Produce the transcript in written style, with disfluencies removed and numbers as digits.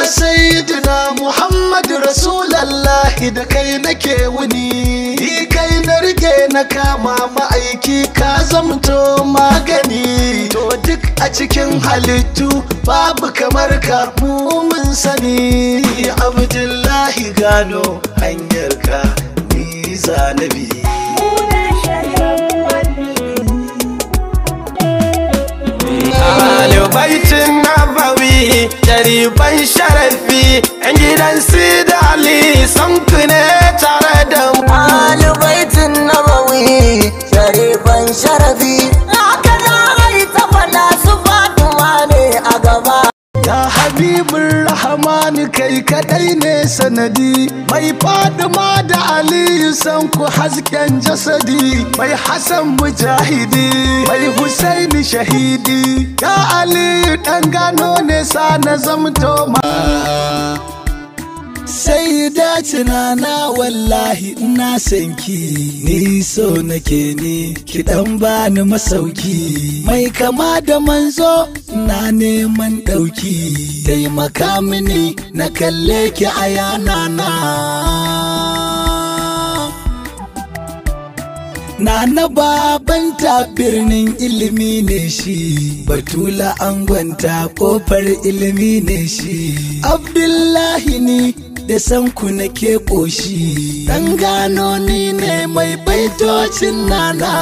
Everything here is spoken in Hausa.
sayyidina Muhammad Rasulallahi da kai nake wuni, ni kai na rike na kama ma'aiki ka zamto magani. To duk a cikin halittu babu kamar ka mu mun sani. Abdullahi gano hanyarka ni zanabi. Baitin Nabawi jariban sharafi yan gidan Sida Ali sanku ne tare da mu. Baitin Nabawi jariban sharafi haka za a yi ta fada su Fatima ne a gaba. Ya Habibur Rahman kai kadai ne sanadi, mai Fatima da Aliyu sanku hasken jasadi, mai Hassan mujahidi, mai Husaini shahidi. Ya Aliyu dan gano ne sa na zamto ma. Sai da tunana wallahi ina sanki, ni so nake ni ki dan bani masauki, mai kama da manzo na neman dauki, taimaka mini na kalle ki a yanana. Nana babanta birnin ilimi ne shi, Batula angonta kofar ilimi ne shi. Abdullahi ni da sanku nake ƙoshi, dan gano ni ne mai baitocin nana.